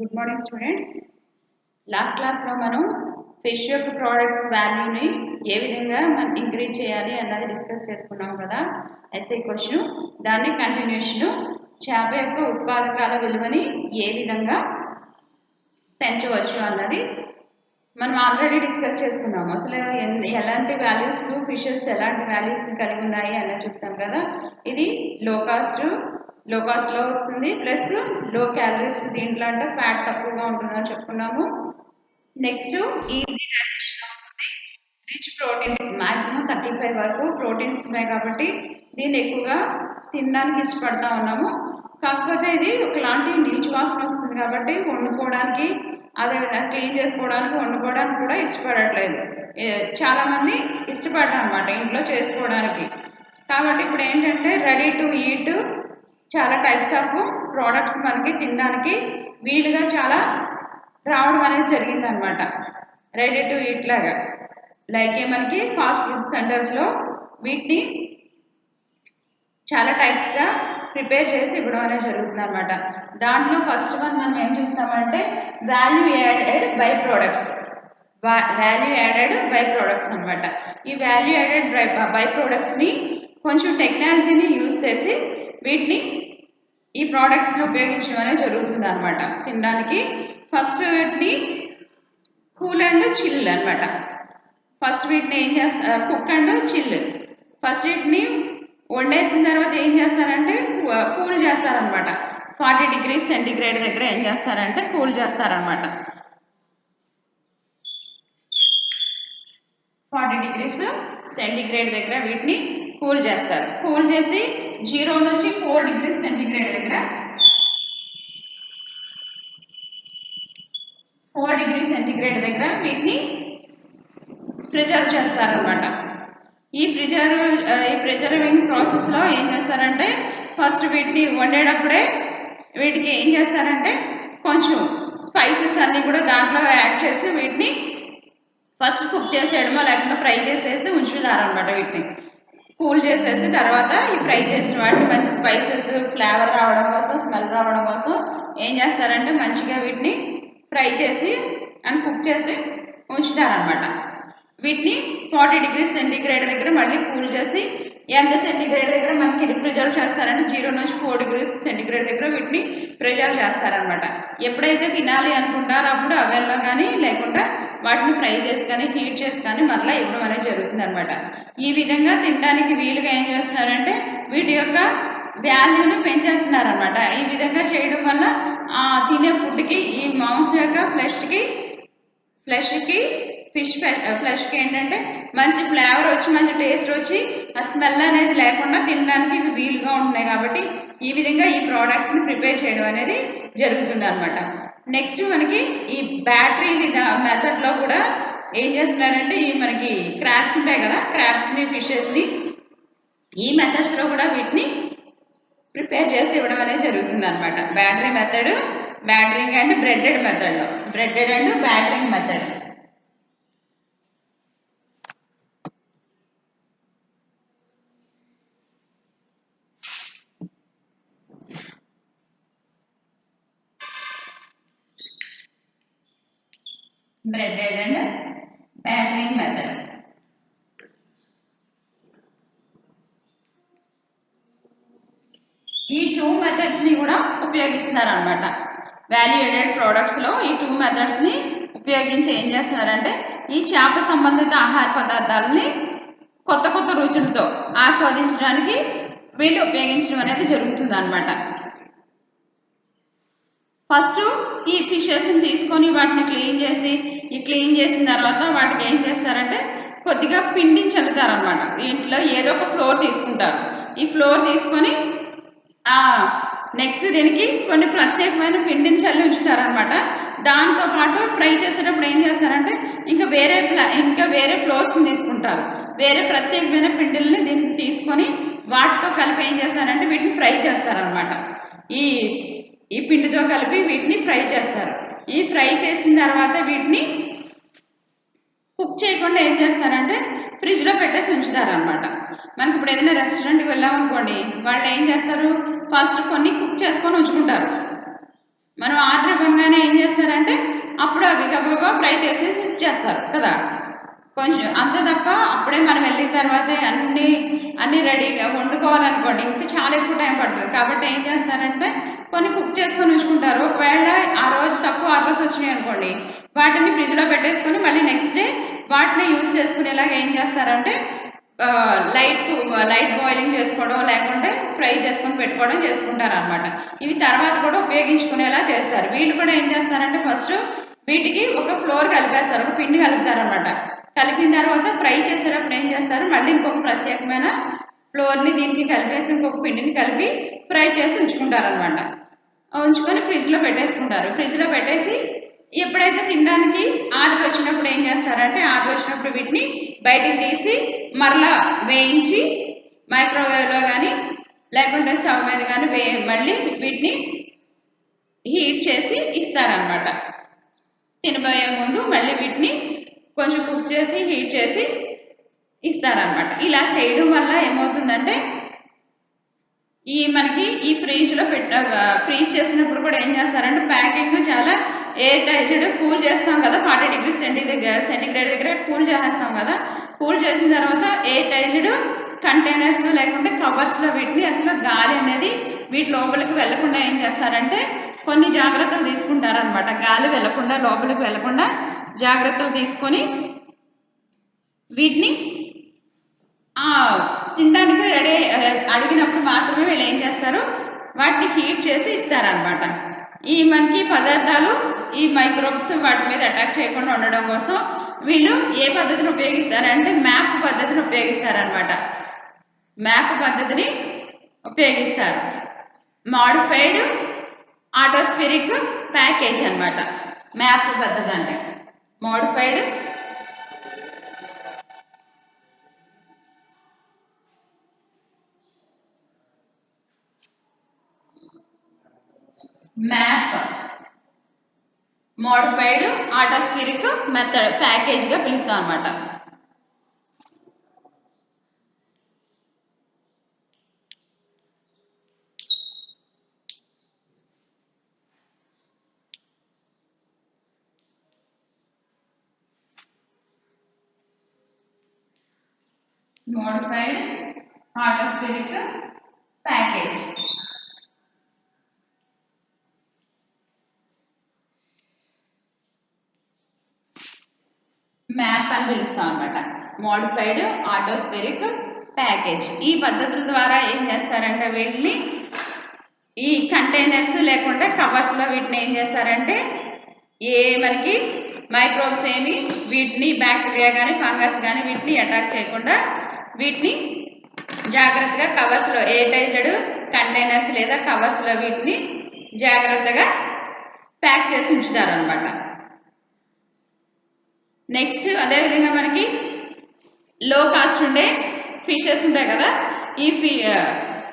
Good morning students. Last క్లాస్లో మనం fish యొక్క ప్రోడక్ట్స్ వాల్యూని ఏ విధంగా మనం ఇంక్రీజ్ చేయాలి అన్నది డిస్కస్ చేసుకున్నాం కదా. ఎస్ఏ క్వశ్చన్ దాన్ని కంటిన్యూషన్ చేప యొక్క ఉత్పాదకాల విలువని ఏ విధంగా పెంచవచ్చు అన్నది మనం ఆల్రెడీ డిస్కస్ చేసుకున్నాము. అసలు ఎలాంటి వాల్యూస్ ఫిషెస్ ఎలాంటి వాల్యూస్ కలిగి ఉన్నాయి అన్నది చూస్తాం కదా. ఇది లో కాస్ట్లో వస్తుంది, ప్లస్ లో క్యాలరీస్. దీంట్లో అంటే ఫ్యాట్ తక్కువగా ఉంటుందని చెప్పుకున్నాము. నెక్స్ట్ ఈజీ డైజెషన్ అవుతుంది, రిచ్ ప్రోటీన్స్ మాక్సిమం 35 వరకు ప్రోటీన్స్ ఉన్నాయి కాబట్టి దీన్ని ఎక్కువగా తినడానికి ఇష్టపడతా ఉన్నాము. కాకపోతే ఇది ఒకలాంటి నీచు వాసన వస్తుంది కాబట్టి వండుకోవడానికి, అదేవిధంగా క్లీన్ చేసుకోవడానికి, వండుకోవడానికి కూడా ఇష్టపడట్లేదు. చాలామంది ఇష్టపడరు అనమాట ఇంట్లో చేసుకోవడానికి. కాబట్టి ఇప్పుడు ఏంటంటే రెడీ టు ఈట్ చాలా టైప్స్ ఆఫ్ ప్రోడక్ట్స్ మనకి తినడానికి వీలుగా చాలా రావడం అనేది జరిగిందనమాట. రెడీ టు ఈట్ లాగా లైక్ మనకి ఫాస్ట్ ఫుడ్ సెంటర్స్లో వీటిని చాలా టైప్స్గా ప్రిపేర్ చేసి ఇవ్వడం అనేది జరుగుతుంది అనమాట. దాంట్లో ఫస్ట్ వన్ మనం ఏం చూస్తామంటే వాల్యూ యాడెడ్ బై ప్రోడక్ట్స్. అనమాట. ఈ వాల్యూ యాడెడ్ బై ప్రోడక్ట్స్ని కొంచెం టెక్నాలజీని యూజ్ చేసి వీటిని ఈ ప్రోడక్ట్స్ని ఉపయోగించడం అనేది జరుగుతుంది అనమాట తినడానికి. ఫస్ట్ వీటిని కూల్ అండ్ చిల్ అనమాట. ఫస్ట్ వీటిని ఏం చేస్తారు, కుక్ అండ్ చిల్. ఫస్ట్ వీటిని వండేసిన తర్వాత ఏం చేస్తారంటే కూల్ చేస్తారనమాట. 40 degrees సెంటిగ్రేడ్ దగ్గర ఏం చేస్తారంటే కూల్ చేస్తారనమాట. 40 degrees సెంటిగ్రేడ్ దగ్గర వీటిని కూల్ చేస్తారు. కూల్ చేసి 0 నుంచి 4 degrees సెంటిగ్రేడ్ దగ్గర 4 degrees సెంటిగ్రేడ్ దగ్గర వీటిని ప్రిజర్వ్ చేస్తారనమాట. ఈ ప్రిజర్వింగ్ ప్రాసెస్లో ఏం చేస్తారంటే ఫస్ట్ వీటిని వండేటప్పుడే వీటికి ఏం చేస్తారంటే కొంచెం స్పైసెస్ అన్నీ కూడా దాంట్లో యాడ్ చేసి వీటిని ఫస్ట్ కుక్ చేసేయడమో లేకుండా ఫ్రై చేసేసి ఉంచుతారనమాట. వీటిని కూల్ చేసేసి తర్వాత ఈ ఫ్రై చేసిన వాటిని మంచి స్పైసెస్ ఫ్లేవర్ రావడం కోసం, స్మెల్ రావడం కోసం ఏం చేస్తారంటే మంచిగా వీటిని ఫ్రై చేసి అండ్ కుక్ చేసి ఉంచుతారనమాట. వీటిని 40 degrees సెంటిగ్రేడ్ దగ్గర మళ్ళీ కూల్ చేసి ఎంత సెంటిగ్రేడ్ దగ్గర మనకి ప్రిజర్వ్ చేస్తారంటే 0 నుంచి 4 degrees సెంటిగ్రేడ్ దగ్గర వీటిని ప్రిజర్వ్ చేస్తారనమాట. ఎప్పుడైతే తినాలి అనుకుంటారో అప్పుడు అవెల్లో కానీ లేకుండా వాటిని ఫ్రై చేసి కానీ హీట్ చేసి కానీ మరలా ఇవ్వడం అనేది జరుగుతుంది అనమాట. ఈ విధంగా తినడానికి వీలుగా ఏం చేస్తున్నారంటే వీటి యొక్క వాల్యూని పెంచేస్తున్నారనమాట. ఈ విధంగా చేయడం వల్ల తినే ఫుడ్కి ఈ మాంసం యొక్క ఫ్లెష్కి ఫ్లెష్కి ఏంటంటే మంచి ఫ్లేవర్ వచ్చి మంచి టేస్ట్ వచ్చి ఆ స్మెల్ అనేది లేకుండా తినడానికి ఇవి వీలుగా ఉంటున్నాయి. కాబట్టి ఈ విధంగా ఈ ప్రోడక్ట్స్ని ప్రిపేర్ చేయడం అనేది జరుగుతుంది అనమాట. నెక్స్ట్ మనకి ఈ బ్యాటరీ మెథడ్లో కూడా ఏం చేస్తున్నారంటే ఈ మనకి క్రాబ్స్ ఉంటాయి కదా, క్రాబ్స్ని ఫిషెస్ని ఈ మెథడ్స్లో కూడా వీటిని ప్రిపేర్ చేసి ఇవ్వడం అనేది జరుగుతుంది అనమాట. బ్యాటరింగ్ అండ్ బ్రెడెడ్ మెథడ్లో breaded and battering method. Breaded and battering method. ఈ 2 మెథడ్స్ని కూడా ఉపయోగిస్తున్నారనమాట. వాల్యూ యాడెడ్ ప్రోడక్ట్స్లో ఈ 2 మెథడ్స్ని ఉపయోగించి ఏం చేస్తున్నారంటే ఈ చేప సంబంధిత ఆహార పదార్థాలని కొత్త కొత్త రుచులతో ఆస్వాదించడానికి వీళ్ళు ఉపయోగించడం అనేది జరుగుతుంది అనమాట. ఫస్ట్ ఈ ఫిషెస్ని తీసుకొని వాటిని క్లీన్ చేసిన తర్వాత వాటికి ఏం చేస్తారంటే కొద్దిగా పిండిని చల్లుతారనమాట. ఇంట్లో ఏదో ఒక ఫ్లోర్ తీసుకుంటారు. ఈ ఫ్లోర్ తీసుకొని నెక్స్ట్ దీనికి కొన్ని ప్రత్యేకమైన పిండిని చల్లి ఉంచుతారనమాట. దాంతోపాటు ఫ్రై చేసేటప్పుడు ఏం చేస్తారంటే ఇంకా వేరే ఫ్లోర్స్ని తీసుకుంటారు. వేరే ప్రత్యేకమైన పిండిల్ని దీనికి తీసుకొని వాటితో కలిపి ఏం చేస్తారంటే వీటిని ఫ్రై చేస్తారనమాట. ఈ పిండితో కలిపి వీటిని ఫ్రై చేస్తారు. ఈ ఫ్రై చేసిన తర్వాత వీటిని కుక్ చేయకుండా ఏం చేస్తారంటే ఫ్రిడ్జ్లో పెట్టేసి ఉంచుతారనమాట. మనకి ఇప్పుడు ఏదైనా రెస్టారెంట్కి వెళ్ళామనుకోండి, వాళ్ళు ఏం చేస్తారు ఫస్ట్ కొన్ని కుక్ చేసుకొని ఉంచుకుంటారు. మనం ఆర్డర్ ఇవ్వగానే ఏం చేస్తారంటే అప్పుడు అవి గబగబా ఫ్రై చేసేసి ఇచ్చేస్తారు కదా. కొంచెం అంతే తప్ప అప్పుడే మనం వెళ్ళిన తర్వాతే అన్నీ రెడీగా వండుకోవాలనుకోండి ఇంకా చాలా ఎక్కువ టైం పడుతుంది. కాబట్టి ఏం చేస్తారంటే కొన్ని కుక్ చేసుకొని ఉంచుకుంటారు. ఒకవేళ ఆ రోజు తక్కువ ఆర్డర్స్ వచ్చినాయి అనుకోండి, వాటిని ఫ్రిడ్జ్లో పెట్టేసుకొని మళ్ళీ నెక్స్ట్ డే వాటిని యూస్ చేసుకునేలాగా ఏం చేస్తారంటే లైట్ బాయిలింగ్ చేసుకోవడం లేకుంటే ఫ్రై చేసుకొని పెట్టుకోవడం చేసుకుంటారు అనమాట. ఇవి తర్వాత కూడా ఉపయోగించుకునేలా చేస్తారు. వీళ్ళు కూడా ఏం చేస్తారంటే ఫస్ట్ వీటికి ఒక ఫ్లోర్ కలిపేస్తారు, ఒక పిండి కలుపుతారు అనమాట. కలిపిన తర్వాత ఫ్రై చేసేటప్పుడు ఏం చేస్తారు, మళ్ళీ ఇంకొక ప్రత్యేకమైన ఫ్లోర్ని దీనికి కలిపేసి ఇంకొక పిండిని కలిపి ఫ్రై చేసి ఉంచుకుంటారు అనమాట. ఉంచుకొని ఫ్రిడ్జ్లో పెట్టేసుకుంటారు. ఫ్రిడ్జ్లో పెట్టేసి ఎప్పుడైతే తినడానికి ఆర్డర్ వచ్చినప్పుడు ఏం చేస్తారంటే ఆర్డర్ వచ్చినప్పుడు వీటిని బయటికి తీసి మరలా వేయించి మైక్రోవేవ్లో కానీ లేకుంటే స్టవ్ మీద కానీ మళ్ళీ వీటిని హీట్ చేసి ఇస్తారనమాట. తినబోయే ముందు మళ్ళీ వీటిని కొంచెం కుక్ చేసి హీట్ చేసి ఇస్తారనమాట. ఇలా చేయడం వల్ల ఏమవుతుందంటే మనకి ఈ ఫ్రీజ్లో ఫ్రీజ్ చేసినప్పుడు కూడా ఏం చేస్తారంటే ప్యాకింగ్ చాలా ఎయిర్ టైజ్డ్ కూల్ చేస్తాం కదా, 40 degrees సెంటిగ్రేడ్ దగ్గర కూల్ చేసేస్తాం కదా. కూల్ చేసిన తర్వాత ఎయిర్ టైజ్డ్ కంటైనర్స్ లేకుంటే కవర్స్లో వీటిని అసలు గాలి అనేది వీటి లోపలికి వెళ్లకుండా ఏం చేస్తారంటే కొన్ని జాగ్రత్తలు తీసుకుంటారనమాట. గాలి వెళ్లకుండా లోపలికి వెళ్లకుండా జాగ్రత్తలు తీసుకొని వీటిని తినడానికి రెడీ అడిగినప్పుడు మాత్రమే వీళ్ళు ఏం చేస్తారు, వాటిని హీట్ చేసి ఇస్తారనమాట. మనకి పదార్థాలు ఈ మైక్రోబ్స్ వాటి మీద అటాక్ చేయకుండా ఉండడం కోసం వీళ్ళు ఏ పద్ధతిని ఉపయోగిస్తారంటే మ్యాప్ పద్ధతిని ఉపయోగిస్తారనమాట. మ్యాప్ పద్ధతిని ఉపయోగిస్తారు. మాడిఫైడ్ ఆటోస్ఫిరిక్ ప్యాకేజ్ అనమాట మ్యాప్ పద్ధతి అంటే. Modified map modified atmospheric method ప్యాకేజ్గా పిలుస్తాం అనమాట. మోడిఫైడ్ ఆటోస్ఫిరిక్ ప్యాకేజ్ మ్యాప్ అని పిలుస్తాం అనమాట. Modified atmospheric package. ఈ పద్ధతుల ద్వారా ఏం చేస్తారంటే వీటిని ఈ కంటైనర్స్ లేకుండా కవర్స్లో వీటిని ఏం చేస్తారంటే మనకి మైక్రోబ్స్ ఏమి వీటిని బ్యాక్టీరియా కానీ ఫంగస్ కానీ వీటిని అటాక్ చేయకుండా వీటిని జాగ్రత్తగా కవర్స్లో ఎయిర్ టైజ్డ్ కంటైనర్స్ లేదా కవర్స్లో వీటిని జాగ్రత్తగా ప్యాక్ చేసి ఉంచుతారనమాట. నెక్స్ట్ అదేవిధంగా మనకి లో కాస్ట్ ఉండే ఫిషెస్ ఉంటాయి కదా, ఈ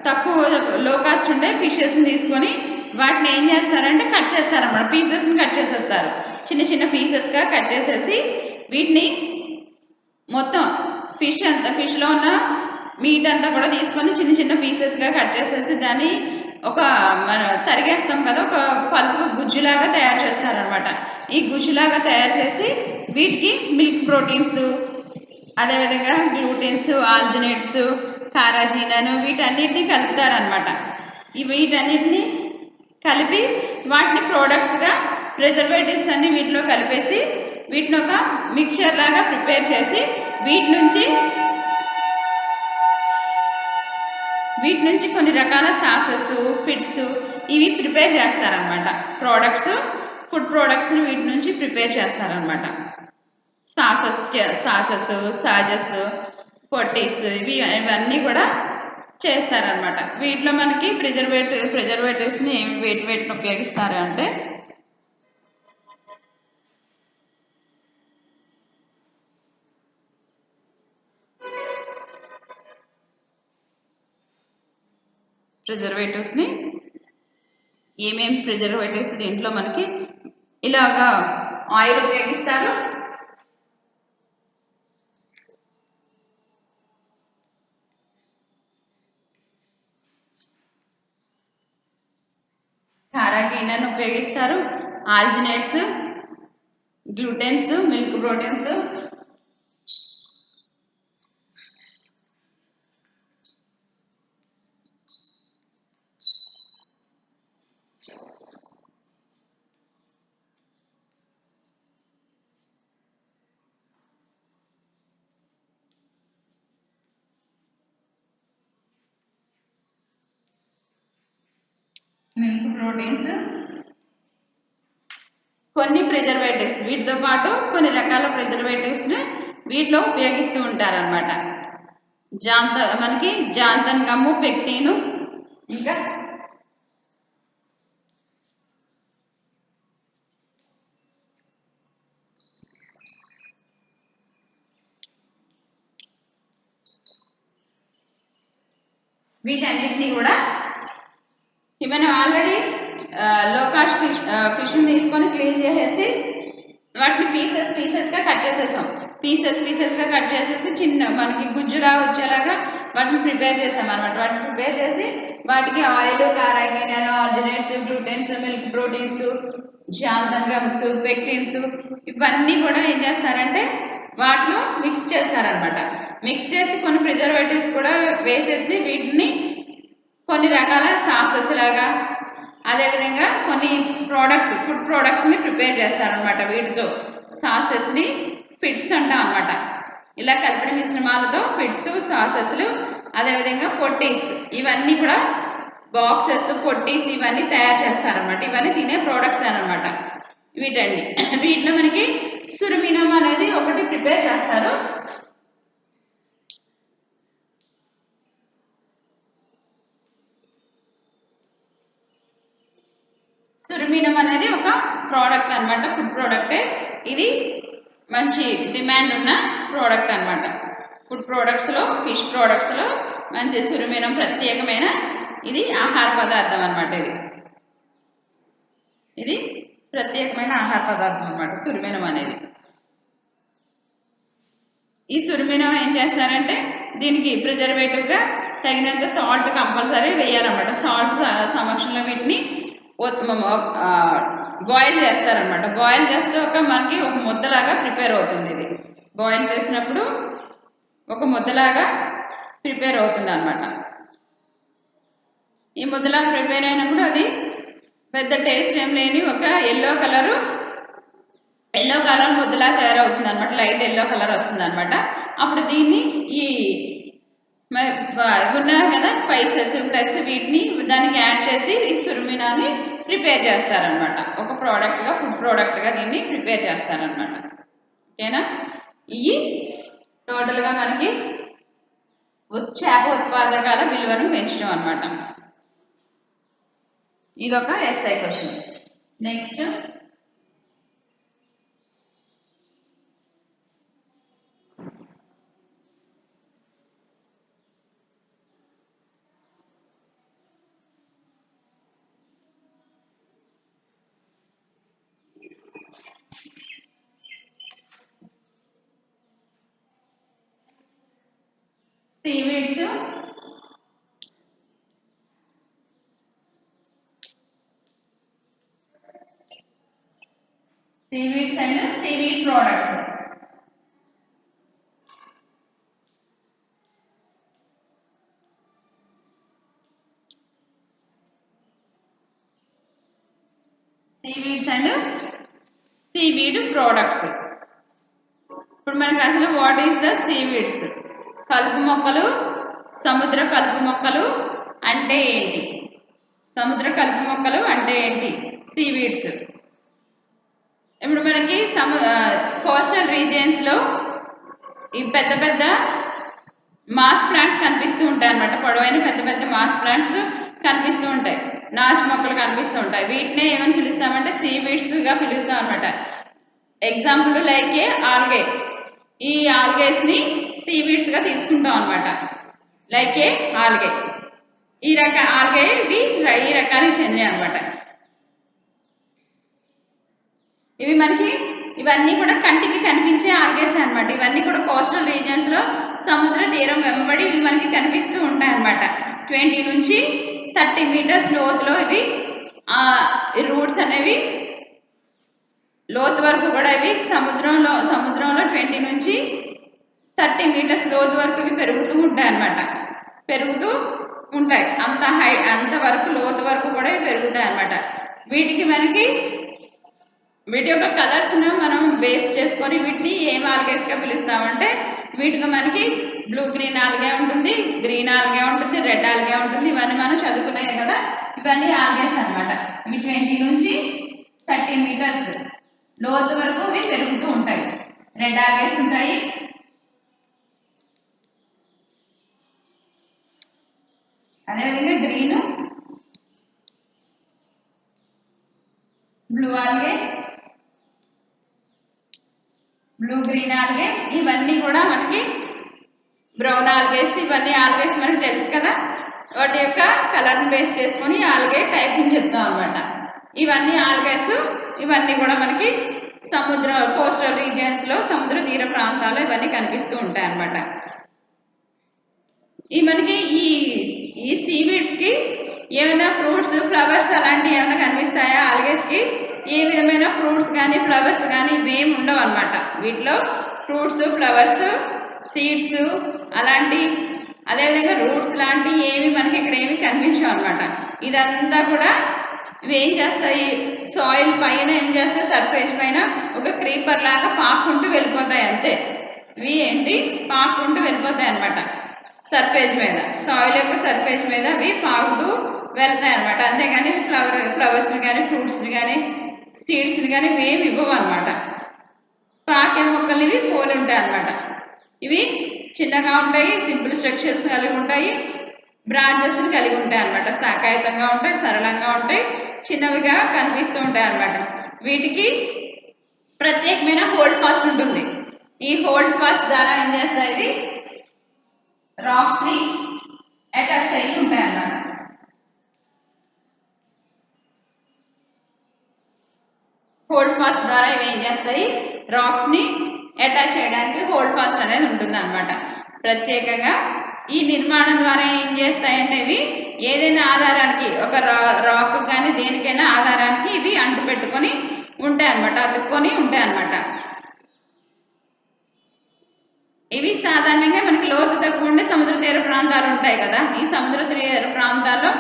తక్కువ లో కాస్ట్ ఉండే ఫిషెస్ని తీసుకొని వాటిని ఏం చేస్తారంటే కట్ చేస్తారన్నమాట. పీసెస్ని కట్ చేసేస్తారు, చిన్న చిన్న పీసెస్గా కట్ చేసేసి వీటిని మొత్తం ఫిష్లో ఉన్న మీట్ అంతా కూడా తీసుకొని చిన్న చిన్న పీసెస్గా కట్ చేసేసి దాన్ని మన తరిగేస్తాం కదా, ఒక పల్పు గుజ్జులాగా తయారు చేస్తారనమాట. ఈ గుజ్జులాగా తయారు చేసి వీటికి మిల్క్ ప్రోటీన్స్ అదేవిధంగా గ్లూటెన్స్ ఆల్జినేట్స్ కారాజీనాను వీటన్నిటిని కలుపుతారనమాట. వీటన్నిటిని కలిపి వాటిని ప్రోడక్ట్స్గా ప్రిజర్వేటివ్స్ అన్ని వీటిలో కలిపేసి వీటిని ఒక మిక్చర్ లాగా ప్రిపేర్ చేసి వీటి నుంచి కొన్ని రకాల సాసెస్ ఫిట్స్ ఇవి ప్రిపేర్ చేస్తారనమాట. ఫుడ్ ప్రోడక్ట్స్ని వీటి నుంచి ప్రిపేర్ చేస్తారనమాట. సాసెస్ సాజెస్ పొట్టీస్ ఇవన్నీ కూడా చేస్తారనమాట. వీటిలో మనకి ప్రిజర్వేటివ్స్ని వేటిని ఉపయోగిస్తారు అంటే ప్రిజర్వేటివ్స్ని ఏమేమి ప్రిజర్వేటివ్స్ దీంట్లో మనకి ఇలాగా ఆయిల్ ఉపయోగిస్తారు, కారాటీనాన్ని ఉపయోగిస్తారు, ఆల్జినేట్స్, గ్లూటెన్స్, మిల్క్ ప్రోటీన్స్, కొన్ని ప్రిజర్వేటివ్స్, వీటితో పాటు కొన్ని రకాల ప్రిజర్వేటివ్స్ని వీటిలో ఉపయోగిస్తూ ఉంటారనమాట. మనకి జాంతన్ గమ్ము, పెక్టిను, ఇంకా వీటన్నిటిని కూడా మనం ఆల్రెడీ లో కాస్ట్ ఫిష్ని తీసుకొని క్లీన్ చేసేసి వాటిని పీసెస్గా కట్ చేసేసాం. పీసెస్గా కట్ చేసేసి చిన్న మనకి గుజ్జులా వచ్చేలాగా వాటిని ప్రిపేర్ చేసాం అనమాట. వాటిని ప్రిపేర్ చేసి వాటికి ఆయిల్, కారాగినాలు, ఆర్జినేట్స్, గ్లూటెన్స్, మిల్క్ ప్రోటీన్స్, జాంతన్ గమ్స్, పెక్టిన్స్ ఇవన్నీ కూడా ఏం చేస్తారంటే వాటిలో మిక్స్ చేస్తారనమాట. మిక్స్ చేసి కొన్ని ప్రిజర్వేటివ్స్ కూడా వేసేసి వీటిని కొన్ని రకాల సాసెస్ లాగా, అదేవిధంగా కొన్ని ఫుడ్ ప్రోడక్ట్స్ని ప్రిపేర్ చేస్తారనమాట. వీటితో సాసెస్ని ఫిట్స్ అంటాం అనమాట. ఇలా కలిపిన మిశ్రమాలతో ఫిట్స్, సాసెస్లు, అదేవిధంగా పొట్టీస్ ఇవన్నీ కూడా బాక్సెస్, పొట్టీస్ ఇవన్నీ తయారు చేస్తారనమాట. ఇవన్నీ తినే ప్రోడక్ట్స్ అనమాట. వీటిలో మనకి సురిమినం అనేది ఒకటి ప్రిపేర్ చేస్తారు. సురిమినం అనేది ఒక ప్రోడక్ట్ అనమాట, ఫుడ్ ప్రోడక్టే. ఇది మంచి డిమాండ్ ఉన్న ప్రోడక్ట్ అనమాట. ఫుడ్ ప్రోడక్ట్స్లో, ఫిష్ ప్రోడక్ట్స్లో మంచి సురిమినం ప్రత్యేకమైన ఇది ఆహార పదార్థం అనమాట. ఇది ప్రత్యేకమైన ఆహార పదార్థం అనమాట సురిమినం అనేది. ఈ సురిమినం ఏం చేస్తారంటే దీనికి ప్రిజర్వేటివ్గా తగినంత సాల్ట్ కంపల్సరీ వేయాలన్నమాట. సాల్ట్ సమక్షంలో వీటిని బాయిల్ చేస్తారనమాట. బాయిల్ చేస్తే మనకి ఒక ముద్దలాగా ప్రిపేర్ అవుతుంది. ఇది బాయిల్ చేసినప్పుడు ఒక ముద్దలాగా ప్రిపేర్ అవుతుంది అనమాట. ఈ ముద్దలాగా ప్రిపేర్ అయినప్పుడు అది పెద్ద టేస్ట్ ఏం లేని ఒక ఎల్లో కలర్ ముద్దలా తయారవుతుంది అనమాట. లైట్ ఎల్లో కలర్ వస్తుంది అనమాట. అప్పుడు దీన్ని ఈ ఉన్నాయి కదా స్పైసెస్ ప్లస్ వీటిని దానికి యాడ్ చేసి ఈ సురిమినాన్ని ప్రిపేర్ చేస్తారనమాట. ఒక ప్రోడక్ట్గా, ఫుడ్ ప్రోడక్ట్గా దీన్ని ప్రిపేర్ చేస్తారనమాట. ఓకేనా? ఇవి టోటల్గా మనకి చేప ఉత్పాదకాల విలువను పెంచడం అనమాట. ఇదొక SI question. Next seaweeds, and seaweed products. Seaweeds and seaweed products. ఇప్పుడు మనకి అసలు వాట్ ఈస్ ద సీవీడ్స్? కలుపు మొక్కలు, సముద్ర కలుపు మొక్కలు అంటే ఏంటి? సముద్ర కలుపు మొక్కలు అంటే ఏంటి? సీవీడ్స్. ఇప్పుడు మనకి కోస్టల్ రీజియన్స్లో ఈ పెద్ద పెద్ద మాస్ ప్లాంట్స్ కనిపిస్తూ ఉంటాయి అన్నమాట. పొడవైన పెద్ద పెద్ద మాస్ ప్లాంట్స్ కనిపిస్తూ ఉంటాయి, నాచు మొక్కలు కనిపిస్తూ ఉంటాయి. వీటినే ఏమని పిలుస్తామంటే సీవీడ్స్గా పిలుస్తాం అనమాట. ఎగ్జాంపుల్ లైక్ ఏ ఆల్గే. ఈ ఆల్గేస్ని సీవీడ్స్గా తీసుకుంటాం అనమాట. లైక్ ఏ ఆల్గే. ఈ ఆల్గే ఈ రకానికి చెందినవి అనమాట. ఇవి మనకి ఇవన్నీ కూడా కంటికి కనిపించే ఆల్గేస్ అనమాట. ఇవన్నీ కూడా కోస్టల్ రీజియన్స్లో సముద్ర తీరం వెంబడి ఇవి మనకి కనిపిస్తూ ఉంటాయి అనమాట. 20 నుంచి 30 మీటర్స్ లోతులో ఇవి రూట్స్ అనేవి లోతు వరకు కూడా ఇవి సముద్రంలో 20 నుంచి 30 మీటర్స్ లోతు వరకు ఇవి పెరుగుతూ ఉంటాయి అన్నమాట. పెరుగుతూ ఉంటాయి. అంత వరకు లోతు వరకు కూడా ఇవి పెరుగుతాయి అన్నమాట. వీటి యొక్క కలర్స్ను మనం బేస్ చేసుకొని వీటిని ఏం ఆల్గేస్గా పిలుస్తామంటే వీటికి మనకి బ్లూ గ్రీన్ ఆల్గే ఉంటుంది, గ్రీన్ ఆల్గే ఉంటుంది, రెడ్ ఆల్గే ఉంటుంది. ఇవన్నీ మనం చదువుకున్నాయి కదా, ఇవన్నీ ఆల్గేస్ అనమాట. ఇవి 20 నుంచి 30 మీటర్స్ లోతు వరకు ఇవి పెరుగుతూ ఉంటాయి. రెడ్ ఆల్గేస్ ఉంటాయి, అదేవిధంగా green, blue algae, blue green algae, ఇవన్నీ కూడా మనకి బ్రౌన్ ఆల్గేస్. ఇవన్నీ ఆల్గేస్ మనకి తెలుసు కదా, వాటి యొక్క కలర్ని బేస్ చేసుకొని ఆల్గే టైప్ని చెప్తాం అనమాట. ఇవన్నీ ఆల్గేస్. ఇవన్నీ కూడా మనకి కోస్టల్ రీజియన్స్లో సముద్ర తీర ప్రాంతాల్లో ఇవన్నీ కనిపిస్తూ ఉంటాయి అన్నమాట. మనకి ఈ సీవీడ్స్కి ఏమైనా ఫ్రూట్స్, ఫ్లవర్స్ అలాంటివి ఏమైనా కనిపిస్తాయా? ఆల్గేస్కి ఏ విధమైన ఫ్రూట్స్ కానీ ఫ్లవర్స్ కానీ ఇవేమి ఉండవు అనమాట. వీటిలో ఫ్రూట్స్, ఫ్లవర్స్, సీడ్స్ అలాంటి, అదేవిధంగా రూట్స్ లాంటివి ఏమి మనకి ఇక్కడ ఏమి కనిపించవు అనమాట. ఇదంతా కూడా ఇవి ఏం చేస్తాయి, సాయిల్ పైన ఏం చేస్తాయి, సర్ఫేస్ పైన ఒక క్రీపర్ లాగా పాక్కుంటూ వెళ్ళిపోతాయి అంతే. ఇవి పాక్కుంటూ వెళ్ళిపోతాయి అనమాట సర్ఫేస్ మీద, సాయిల్ యొక్క సర్ఫేస్ మీద అవి పాకుతూ వెళ్తాయి అనమాట. అంతేగాని ఫ్లవర్స్ని కానీ ఫ్రూట్స్ని కానీ సీడ్స్ని కానీ ఏమి ఇవ్వవు అనమాట. పాకే మొక్కలు ఇవి పోలి ఉంటాయి అనమాట. ఇవి చిన్నగా ఉంటాయి, సింపుల్ స్ట్రక్చర్స్ కలిగి ఉంటాయి, బ్రాంచెస్ని కలిగి ఉంటాయి అనమాట. శాఖాయుతంగా ఉంటాయి, సరళంగా ఉంటాయి, చిన్నవిగా కనిపిస్తూ ఉంటాయి అనమాట. వీటికి ప్రత్యేకమైన హోల్డ్ ఫాస్ట్ ఉంటుంది. ఈ హోల్డ్ ఫాస్ట్ ద్వారా ఏం చేస్తాయి, ఇవి రాక్స్ని అటాచ్ అయ్యి ఉంటాయి అన్నమాట. హోల్డ్ ఫాస్ట్ ద్వారా ఇవి ఏం చేస్తాయి, రాక్స్ని అటాచ్ చేయడానికి హోల్డ్ ఫాస్ట్ అనేది ఉంటుంది అనమాట. ప్రత్యేకంగా ఈ నిర్మాణం ద్వారా ఏం చేస్తాయంటే ఇవి ఏదైనా ఆధారానికి, ఒక రాక్ కానీ దేనికైనా ఆధారానికి ఇవి అంటు పెట్టుకొని ఉంటాయి అన్నమాట, అతుక్కొని ఉంటాయి అన్నమాట. ఇవి సాధారణంగా మనకి లోతు తక్కువ ఉండే సముద్ర తీర ప్రాంతాలు ఉంటాయి కదా, ఈ సముద్ర తీర ప్రాంతాల్లో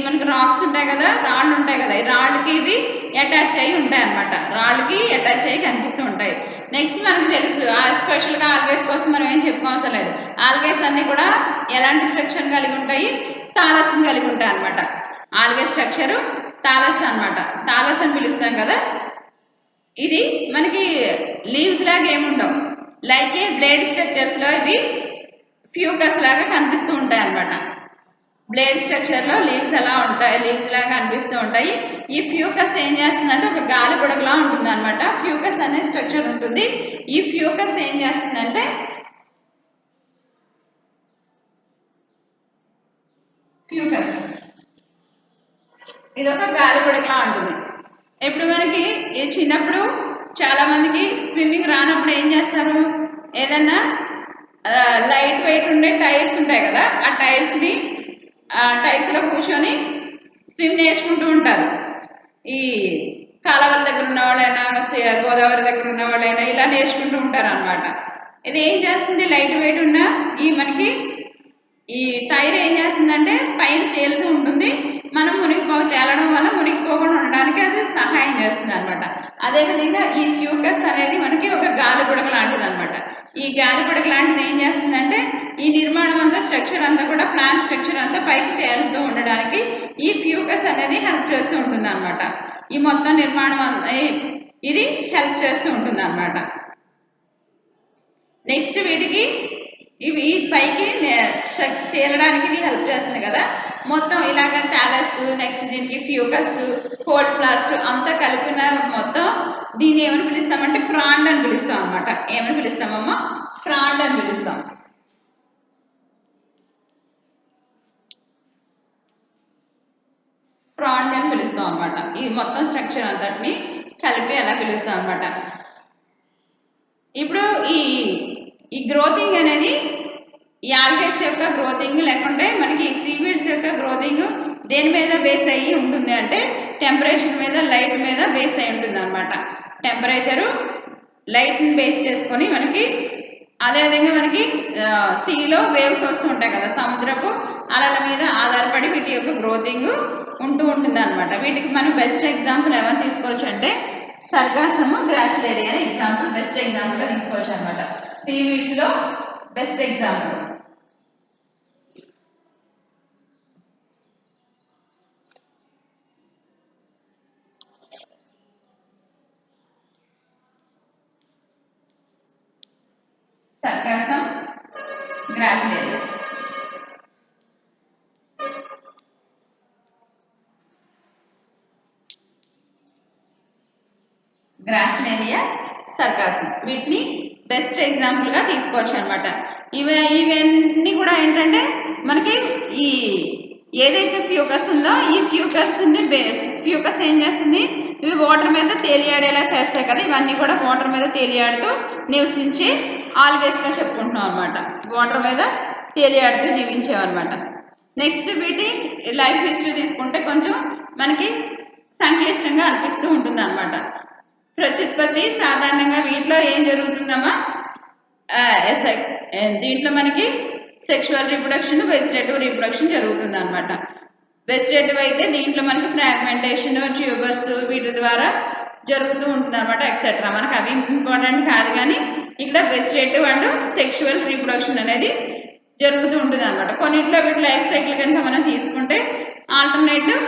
మనకి రాక్స్ ఉంటాయి కదా, రాళ్ళు ఉంటాయి కదా, ఈ రాళ్ళకి ఇవి అటాచ్ అయ్యి ఉంటాయి అన్నమాట. రాళ్ళకి అటాచ్ అయ్యి కనిపిస్తూ ఉంటాయి. నెక్స్ట్ మనకు తెలుసు, స్పెషల్గా ఆల్గేస్ కోసం మనం ఏం చెప్పుకోవసరం లేదు. ఆల్గేస్ అన్నీ కూడా ఎలాంటి స్ట్రక్చర్ కలిగి ఉంటాయి, థాలస్ని కలిగి ఉంటాయి అన్నమాట. ఆల్గేస్ స్ట్రక్చరు థాలస్ అనమాట. థాలస్ అని పిలుస్తాం కదా. ఇది మనకి లీవ్స్ లాగా ఏముండవు, లైక్ ఏ బ్లేడ్ స్ట్రక్చర్స్లో ఇవి ఫ్యూకస్ లాగా కనిపిస్తూ ఉంటాయి అన్నమాట. బ్లేడ్ స్ట్రక్చర్లో లీవ్స్ ఎలా ఉంటాయి, లీవ్స్ లాగా అనిపిస్తూ ఉంటాయి. ఈ ఫ్యూకస్ ఏం చేస్తుందంటే ఒక గాలి బుడగలా ఉంటుంది అనమాట. ఫ్యూకస్ అనే స్ట్రక్చర్ ఉంటుంది. ఈ ఫ్యూకస్ ఏం చేస్తుందంటే ఇది ఒక గాలి బుడగలా ఉంటుంది. ఇప్పుడు మనకి చిన్నప్పుడు చాలా మందికి స్విమ్మింగ్ రానప్పుడు ఏం చేస్తారు, ఏదన్నా లైట్ వెయిట్ ఉండే టైర్స్ ఉంటాయి కదా, ఆ టైర్స్లో కూర్చొని స్విమ్ నేర్చుకుంటూ ఉంటారు. ఈ కాలువల దగ్గర ఉన్న వాళ్ళైనా, గోదావరి దగ్గర ఉన్న వాళ్ళైనా ఇలా నేర్చుకుంటూ ఉంటారు అనమాట. ఇది ఏం చేస్తుంది, లైట్ వెయిట్ ఉన్న మనకి ఈ టైర్ ఏం చేస్తుందంటే పైన తేలుతూ ఉంటుంది. మనం తేలడం వల్ల మునిగిపోకుండా ఉండడానికి అది సహాయం చేస్తుంది అనమాట. అదేవిధంగా ఈ ఫ్యూకస్ అనేది మనకి ఒక గాలి బుడగ లాంటిది అనమాట. ఈ గాలి బుడగ లాంటిది ఏం చేస్తుందంటే ఈ నిర్మాణం అంతా, స్ట్రక్చర్ అంతా కూడా, ప్లాంట్ స్ట్రక్చర్ అంతా పైకి తేలుతూ ఉండడానికి ఈ ఫ్యూకస్ అనేది హెల్ప్ చేస్తూ ఉంటుంది అనమాట. ఈ మొత్తం నిర్మాణం ఇది హెల్ప్ చేస్తూ ఉంటుంది అనమాట. నెక్స్ట్ వీటికి ఇవి పైకి తేలడానికి ఇది హెల్ప్ చేస్తుంది కదా. మొత్తం ఇలాగ థాలస్, నెక్స్ట్ దీనికి ఫ్యూకస్, హోల్డ్ ఫ్లాస్ట్ అంతా కలిపిన మొత్తం దీన్ని ఏమని పిలుస్తామంటే ఫ్రాండ్ అని పిలుస్తాం అనమాట. ఏమని పిలుస్తామమ్మా, ఫ్రాండ్ అని పిలుస్తాం. ఫ్రాండ్ అని పిలుస్తాం అనమాట. ఈ మొత్తం స్ట్రక్చర్ అంతటిని కలిపి అలా పిలుస్తాం అనమాట. ఇప్పుడు ఈ గ్రోతింగ్ అనేది ఈ ఆల్గేస్ యొక్క గ్రోతింగ్, లేకుంటే మనకి సీవీడ్స్ యొక్క గ్రోతింగ్ దేని మీద బేస్ అయ్యి ఉంటుంది అంటే టెంపరేచర్ మీద, లైట్ మీద బేస్ అయి ఉంటుంది అనమాట. టెంపరేచరు లైట్ని బేస్ చేసుకొని మనకి అదేవిధంగా మనకి సీలో వేవ్స్ వస్తూ ఉంటాయి కదా, సముద్రపు అలల మీద ఆధారపడి వీటి యొక్క గ్రోతింగ్ ఉంటూ ఉంటుంది అనమాట. వీటికి మనం బెస్ట్ ఎగ్జాంపుల్ ఎవరు తీసుకోవచ్చు అంటే సర్గాసము, గ్రాసిలేరియా అనే ఎగ్జాంపుల్ బెస్ట్ ఎగ్జాంపుల్గా తీసుకోవచ్చు అనమాట. సీవీడ్స్లో బెస్ట్ ఎగ్జాంపుల్. సర్గాసం, గ్రాసిలేరియా. గ్రాసిలేరియా, సర్గాసం వీటిని బెస్ట్ ఎగ్జాంపుల్గా తీసుకోవచ్చు అనమాట. ఇవన్నీ కూడా ఏంటంటే మనకి ఈ ఏదైతే ఫ్యూకస్ ఉందో ఈ ఫ్యూకస్ ఏం చేస్తుంది, ఇవి వాటర్ మీద తేలియాడేలా చేస్తాయి కదా, ఇవన్నీ కూడా వాటర్ మీద తేలియాడుతూ నివసించే ఆల్గేస్గా చెప్పుకుంటున్నాం అనమాట. వాటర్ మీద తేలియాడుతూ జీవించేవన్నమాట. నెక్స్ట్ వీటి లైఫ్ హిస్టరీ తీసుకుంటే కొంచెం మనకి సంక్లిష్టంగా అనిపిస్తూ ఉంటుంది అనమాట. ప్రత్యుత్పత్తి సాధారణంగా వీటిలో ఏం జరుగుతుందమ్మా, దీంట్లో మనకి సెక్షువల్ రీప్రొడక్షన్, వెజిటేటివ్ రీప్రొడక్షన్ జరుగుతుంది అనమాట. వెజిటేటివ్ అయితే దీంట్లో మనకి ఫ్రాగ్మెంటేషన్, ట్యూబర్స్ వీటి ద్వారా జరుగుతూ ఉంటుంది అనమాట ఎక్సెట్రా. మనకి అవి ఇంపార్టెంట్ కాదు, కానీ ఇక్కడ వెజిటేటివ్ అండ్ సెక్షువల్ రీప్రొడక్షన్ అనేది జరుగుతూ ఉంటుంది అనమాట. కొన్నిట్లో వీటి లైఫ్ సైకిల్ కనుక మనం తీసుకుంటే ఆల్టర్నేటివ్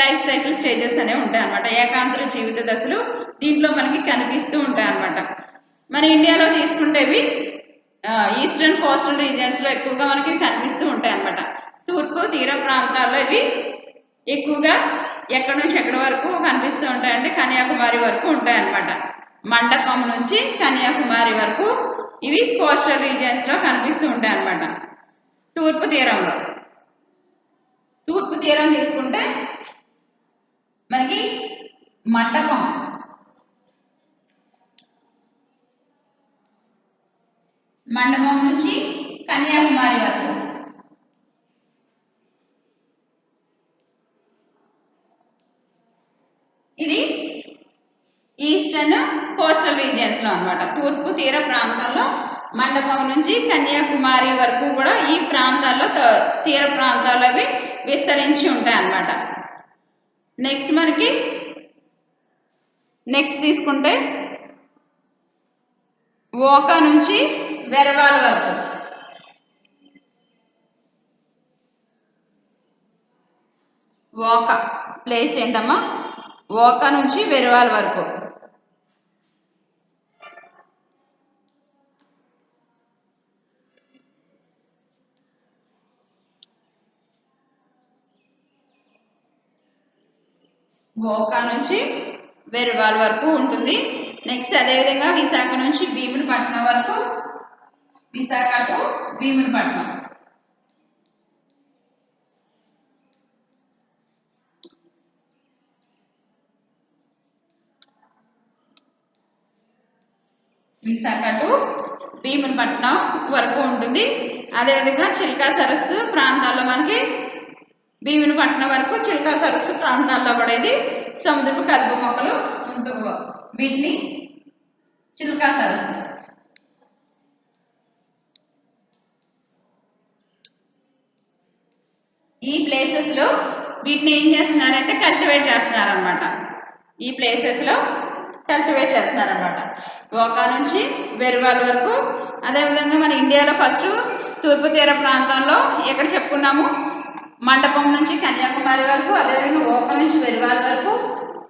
లైఫ్ సైకిల్ స్టేజెస్ అనేవి ఉంటాయి అనమాట. ఏకాంతర జీవిత దశలు దీంట్లో మనకి కనిపిస్తూ ఉంటాయి అనమాట. మన ఇండియాలో తీసుకుంటే ఇవి ఈస్టర్న్ కోస్టల్ రీజియన్స్లో ఎక్కువగా మనకి కనిపిస్తూ ఉంటాయి అనమాట. తూర్పు తీర ప్రాంతాల్లో ఇవి ఎక్కువగా ఎక్కడి నుంచి ఎక్కడి వరకు కనిపిస్తూ ఉంటాయంటే కన్యాకుమారి వరకు ఉంటాయి అనమాట. మండపం నుంచి కన్యాకుమారి వరకు ఇవి కోస్టల్ రీజియన్స్లో కనిపిస్తూ ఉంటాయి అనమాట. తూర్పు తీరం తీసుకుంటే మనకి మండపం నుంచి కన్యాకుమారి వరకు ఇది ఈస్టర్న్ కోస్టల్ రీజియన్స్ లో అనమాట. తూర్పు తీర ప్రాంతంలో మండపం నుంచి కన్యాకుమారి వరకు కూడా ఈ ప్రాంతాల్లో తీర ప్రాంతాలు అవి విస్తరించి ఉంటాయి అన్నమాట. నెక్స్ట్ తీసుకుంటే ఓకా నుంచి వెరవాల్ వరకు, ఓకా ప్లేస్ ఏంటమ్మా, ఓకా నుంచి వెరవాల్ వరకు. ఓకా నుంచి వెరవాల్ వరకు ఉంటుంది. నెక్స్ట్ అదేవిధంగా విశాఖ నుంచి భీమునిపట్నం వరకు, విశాఖ టు భీమునిపట్నం. విశాఖ టు భీమునిపట్నం వరకు ఉంటుంది. అదేవిధంగా చిల్కా సరస్సు ప్రాంతాల్లో మనకి భీమునిపట్నం వరకు చిల్కా సరస్సు ప్రాంతాల్లో పడేది సముద్రపు కలుపు మొక్కలు ఉంటుంది. వీటిని చిల్కా సరస్సు. ఈ ప్లేసెస్లో వీటిని ఏం చేస్తున్నారంటే కల్టివేట్ చేస్తున్నారనమాట. ఈ ప్లేసెస్లో కల్టివేట్ చేస్తున్నారనమాట. ఓకా నుంచి వెరవాల్ వరకు. అదేవిధంగా మన ఇండియాలో ఫస్ట్ తూర్పు తీర ప్రాంతంలో ఎక్కడ చెప్పుకున్నాము, మండపం నుంచి కన్యాకుమారి వరకు, అదేవిధంగా ఓకా నుంచి వెరవాల్ వరకు,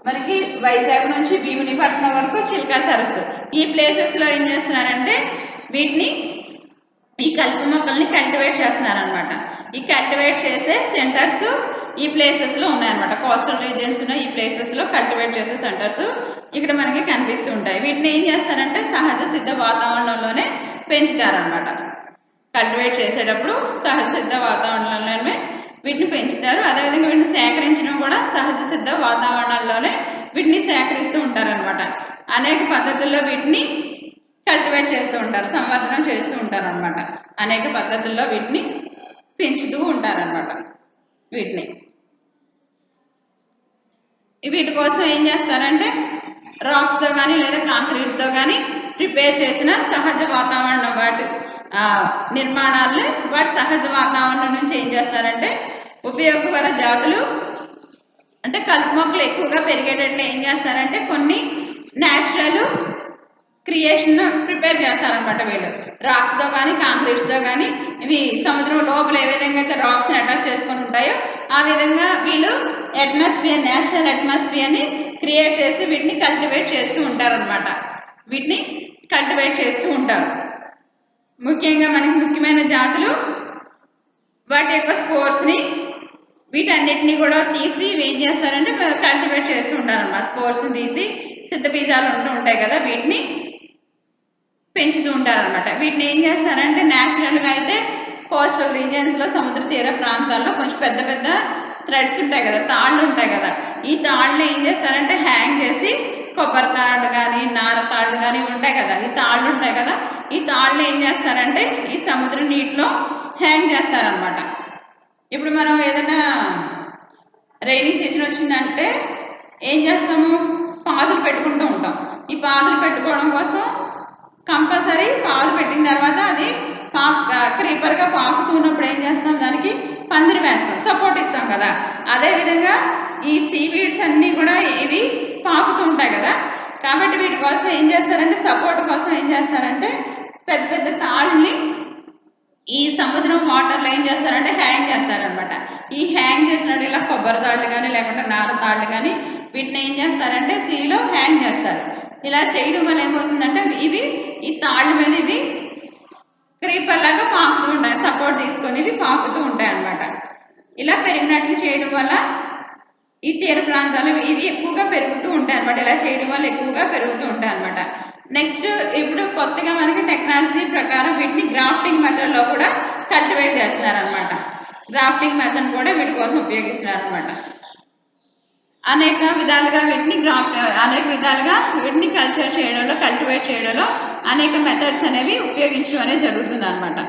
మనకి వైజాగ్ నుంచి భీమునిపట్నం వరకు చిల్కా సరస్సు. ఈ ప్లేసెస్లో ఏం చేస్తున్నారంటే వీటిని ఈ కలుపు మొక్కల్ని కల్టివేట్ చేస్తున్నారనమాట. ఈ కల్టివేట్ చేసే సెంటర్స్ ఈ ప్లేసెస్లో ఉన్నాయన్నమాట. కోస్టల్ రీజియన్స్ ఉన్న ఈ ప్లేసెస్లో కల్టివేట్ చేసే సెంటర్స్ ఇక్కడ మనకి కనిపిస్తూ ఉంటాయి. వీటిని ఏం చేస్తారంటే సహజ సిద్ధ వాతావరణంలోనే పెంచుతారనమాట. కల్టివేట్ చేసేటప్పుడు సహజ సిద్ధ వాతావరణంలోనే వీటిని పెంచుతారు. అదేవిధంగా వీటిని సేకరించడం కూడా సహజ సిద్ధ వాతావరణంలోనే వీటిని సేకరిస్తూ ఉంటారనమాట. అనేక పద్ధతుల్లో వీటిని కల్టివేట్ చేస్తూ ఉంటారు, సంవర్ధనం చేస్తూ ఉంటారు అనమాట. అనేక పద్ధతుల్లో వీటిని పెంచుతూ ఉంటారనమాట. వీటి కోసం ఏం చేస్తారంటే రాక్స్తో కానీ లేదా కాంక్రీట్తో కానీ ప్రిపేర్ చేసిన సహజ వాతావరణం వాటి నిర్మాణాలని వాటి సహజ వాతావరణం నుంచి ఏం చేస్తారంటే ఉపయోగకర జాతులు అంటే కలుపు మొక్కలు ఎక్కువగా పెరిగేటట్లు ఏం చేస్తారంటే కొన్ని న్యాచురల్ క్రియేషన్ ప్రిపేర్ చేస్తారనమాట వీళ్ళు రాక్స్తో కానీ కాంక్రీట్స్తో కానీ ఇవి సముద్రం లోపల ఏ విధంగా అయితే రాక్స్ని అటాచ్ చేసుకొని ఉంటాయో ఆ విధంగా వీళ్ళు అట్మాస్ఫియర్ న్యాచురల్ అట్మాస్ఫియర్ని క్రియేట్ చేసి వీటిని కల్టివేట్ చేస్తూ ఉంటారనమాట వీటిని కల్టివేట్ చేస్తూ ఉంటారు ముఖ్యంగా మనకి ముఖ్యమైన జాతులు వాటి యొక్క స్పోర్స్ని వీటన్నిటిని కూడా తీసి ఏం చేస్తారంటే కల్టివేట్ చేస్తూ ఉంటారన్నమాట స్పోర్స్ని తీసి సిద్ధ బీజాలు ఉంటూ ఉంటాయి కదా వీటిని పెంచుతూ ఉంటారనమాట వీటిని ఏం చేస్తారంటే న్యాచురల్గా అయితే కోస్టల్ రీజియన్స్లో సముద్ర తీర ప్రాంతాల్లో కొంచెం పెద్ద పెద్ద థ్రెడ్స్ ఉంటాయి కదా తాళ్ళు ఉంటాయి కదా ఈ తాళ్ళని ఏం చేస్తారంటే హ్యాంగ్ చేసి కొబ్బరి తాళ్ళు కానీ నార తాళ్ళు కానీ ఉంటాయి కదా ఈ తాళ్ళు ఉంటాయి కదా ఈ తాళ్ళని ఏం చేస్తారంటే ఈ సముద్ర నీటిలో హ్యాంగ్ చేస్తారనమాట ఇప్పుడు మనం ఏదైనా రైనీ సీజన్ వచ్చిందంటే ఏం చేస్తాము పాదులు పెట్టుకుంటూ ఉంటాం ఈ పాదులు పెట్టుకోవడం కోసం కంపల్సరీ పాదు పెట్టిన తర్వాత అది క్రీపర్గా పాకుతున్నప్పుడు ఏం చేస్తాం దానికి పందిరి వేస్తాం సపోర్ట్ ఇస్తాం కదా అదేవిధంగా ఈ సీవీడ్స్ అన్నీ కూడా ఇవి పాకుతూ ఉంటాయి కదా కాబట్టి వీటి కోసం ఏం చేస్తారంటే సపోర్ట్ కోసం ఏం చేస్తారంటే పెద్ద పెద్ద తాళ్ళని ఈ సముద్రం వాటర్లో ఏం చేస్తారంటే హ్యాంగ్ చేస్తారనమాట ఈ హ్యాంగ్ చేసినట్టు ఇలా కొబ్బరి తాళ్ళు కానీ లేకుంటే నార తాళ్ళు కానీ వీటిని ఏం చేస్తారంటే సీలో హ్యాంగ్ చేస్తారు ఇలా చేయడం వల్ల ఏమవుతుందంటే ఇవి ఈ తాళ్ళ మీద ఇవి క్రీపర్ లాగా పాకుతూ ఉంటాయి సపోర్ట్ తీసుకొని ఇవి పాకుతూ ఉంటాయి అన్నమాట ఇలా పెరిగినట్లు చేయడం వల్ల ఈ తీర ప్రాంతాలు ఇవి ఎక్కువగా పెరుగుతూ ఉంటాయి అన్నమాట ఇలా చేయడం వల్ల ఎక్కువగా పెరుగుతూ ఉంటాయి అన్నమాట నెక్స్ట్ ఇప్పుడు కొత్తగా మనకి టెక్నాలజీ ప్రకారం వీటిని గ్రాఫ్టింగ్ మెథడ్లో కూడా కల్టివేట్ చేస్తున్నారనమాట గ్రాఫ్టింగ్ మెథడ్ కూడా వీటి కోసం ఉపయోగిస్తున్నారు అనమాట అనేక విధాలుగా వీటిని కల్చర్ చేయడంలో కల్టివేట్ చేయడంలో అనేక మెథడ్స్ అనేవి ఉపయోగించడం అనేది జరుగుతుంది అనమాట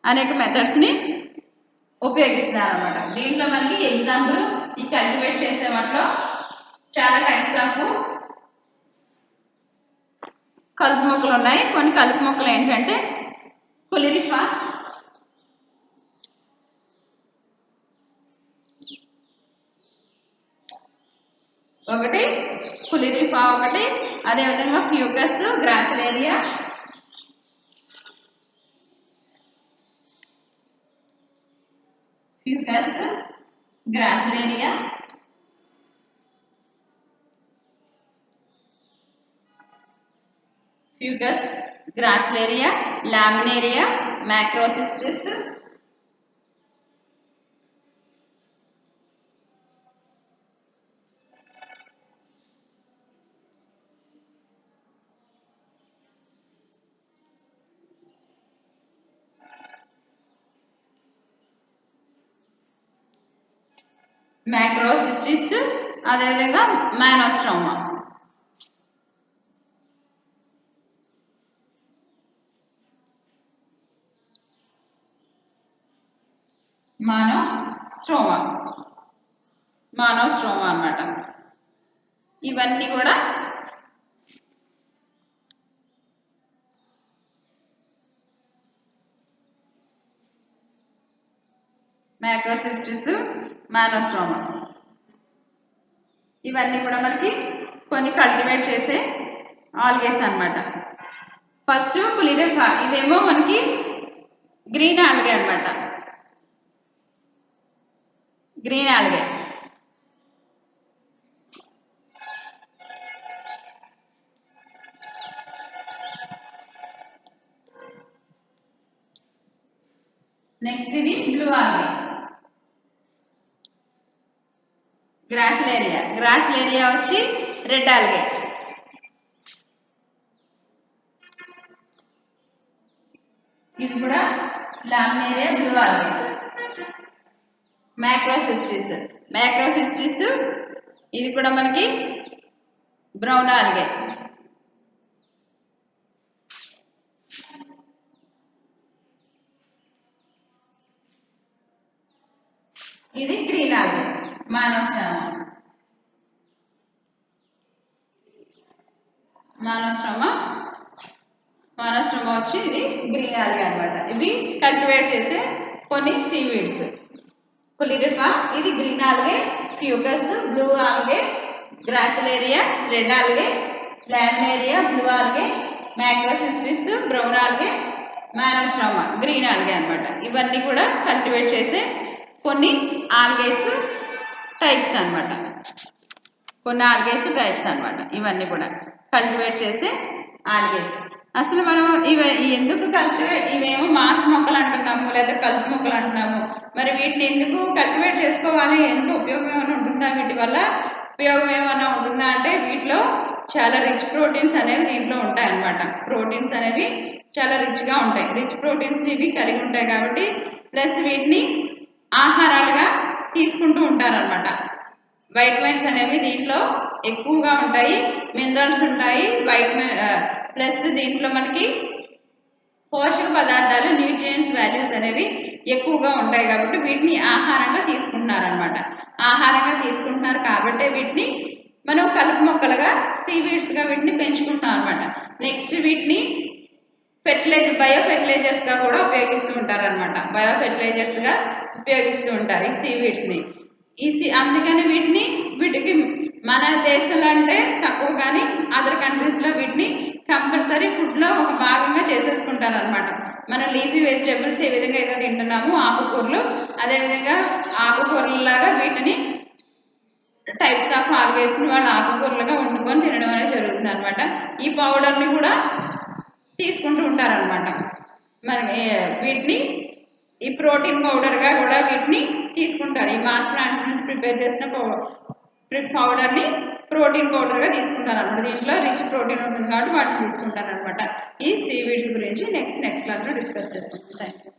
అనేక మెథడ్స్ని ఉపయోగిస్తున్నారు అనమాట దీంట్లో మనకి ఎగ్జాంపుల్ ఈ కల్టివేట్ చేసే వాటిలో చాలా టైప్స్ ఆఫ్ కలుపు మొక్కలు ఉన్నాయి కొన్ని కలుపు మొక్కలు ఏంటంటే కులిరిఫా ఒకటి కులిరిఫా ఒకటి అదేవిధంగా fucus Gracilaria fucus Gracilaria Laminaria మ్యాక్రోసిస్టిస్ అదేవిధంగా మానోస్ట్రోమా మానోస్ట్రోమా అన్నమాట ఇవన్నీ కూడా మ్యాక్రోసిస్టిస్ మానోస్ట్రోమా ఇవన్నీ కూడా మనకి కొన్ని కల్టివేట్ చేసే ఆల్గేస్ అన్నమాట ఫస్ట్ కులిరిఫా ఇదేమో మనకి గ్రీన్ ఆల్గే అన్నమాట గ్రీన్ ఆల్గే నెక్స్ట్ ఇది బ్లూ ఆల్గే గ్రాసిలేరియా వచ్చి రెడ్ ఆల్గే ఇది కూడా లామినేరియా బ్లూ ఆల్గే మ్యాక్రోసిస్టిస్ ఇది కూడా మనకి బ్రౌన్ ఆల్గే ఇది గ్రీన్ ఆల్గే మానోస్ట్రోమా మానోస్ట్రోమా వచ్చి ఇది గ్రీన్ ఆల్గే అనమాట. ఇవి కల్టివేట్ చేసే కొన్ని సీవీడ్స్. కొలిరిఫా ఇది green algae, Fucus blue algae, Gracilaria red algae, Laminaria blue algae, Macrocystis brown algae, Monostroma green algae అనమాట. ఇవన్నీ కూడా కల్టివేట్ చేసే కొన్ని ఆల్గేస్ టైప్స్ అనమాట. కొన్ని ఆల్గేస్ టైప్స్ అనమాట. ఇవన్నీ కూడా కల్టివేట్ చేసే ఆల్గేస్. అసలు మనం ఎందుకు కల్టివేట్, ఇవేమో మాస్ మొక్కలు అంటున్నాము లేదా కలుపు మొక్కలు అంటున్నాము. మరి వీటిని ఎందుకు కల్టివేట్ చేసుకోవాలి? ఎందుకు ఉపయోగం ఏమైనా ఉంటుందా? వీటి వల్ల ఉపయోగం ఏమైనా ఉంటుందా అంటే వీటిలో చాలా రిచ్ ప్రోటీన్స్ అనేవి దీంట్లో ఉంటాయి అన్నమాట. ప్రోటీన్స్ అనేవి చాలా రిచ్గా ఉంటాయి. రిచ్ ప్రోటీన్స్ ఇవి కలిగి ఉంటాయి కాబట్టి ప్లస్ వీటిని ఆహారాలుగా తీసుకుంటూ ఉంటారనమాట. వైటమిన్స్ అనేవి దీంట్లో ఎక్కువగా ఉంటాయి, మినరల్స్ ఉంటాయి, ప్లస్ దీంట్లో మనకి పోషక పదార్థాలు న్యూట్రియంట్స్ వాల్యూస్ అనేవి ఎక్కువగా ఉంటాయి కాబట్టి వీటిని ఆహారంగా తీసుకుంటున్నారనమాట. ఆహారంగా తీసుకుంటున్నారు కాబట్టి వీటిని మనం కలుపు మొక్కలుగా సీవీడ్స్గా వీటిని పెంచుకుంటున్నాం అనమాట. నెక్స్ట్ వీటిని బయో ఫెర్టిలైజర్స్గా కూడా ఉపయోగిస్తూ ఉంటారు అనమాట. బయో ఫెర్టిలైజర్స్గా ఉపయోగిస్తూ ఉంటారు ఈ సీవీడ్స్ని. అందుకని వీటికి మన దేశంలో అంటే తక్కువ, కానీ అదర్ కంట్రీస్లో వీటిని కంపల్సరీ ఫుడ్లో ఒక భాగంగా చేసేసుకుంటారు అనమాట. మనం లీఫీ వెజిటేబుల్స్ ఏ విధంగా అయితే తింటున్నాము, ఆకుకూరలు, అదేవిధంగా ఆకుకూరలలాగా వీటిని టైప్స్ ఆఫ్ ఆల్గేస్ని వాళ్ళు ఆకుకూరలుగా వండుకొని తినడం అనేది జరుగుతుంది అనమాట. ఈ పౌడర్ని కూడా తీసుకుంటూ ఉంటారనమాట. మనకి వీటిని ఈ ప్రోటీన్ పౌడర్గా కూడా వీటిని తీసుకుంటారు. ఈ మాస్ ప్లాంట్స్ నుంచి ప్రిపేర్ చేసిన పౌడర్ని ప్రోటీన్ పౌడర్గా తీసుకుంటారు అనమాట. దీంట్లో రిచ్ ప్రోటీన్ ఉంటుంది కాబట్టి వాటిని తీసుకుంటారు అనమాట. ఈ సీవీడ్స్ గురించి నెక్స్ట్ క్లాస్లో డిస్కస్ చేస్తాం. Thank you.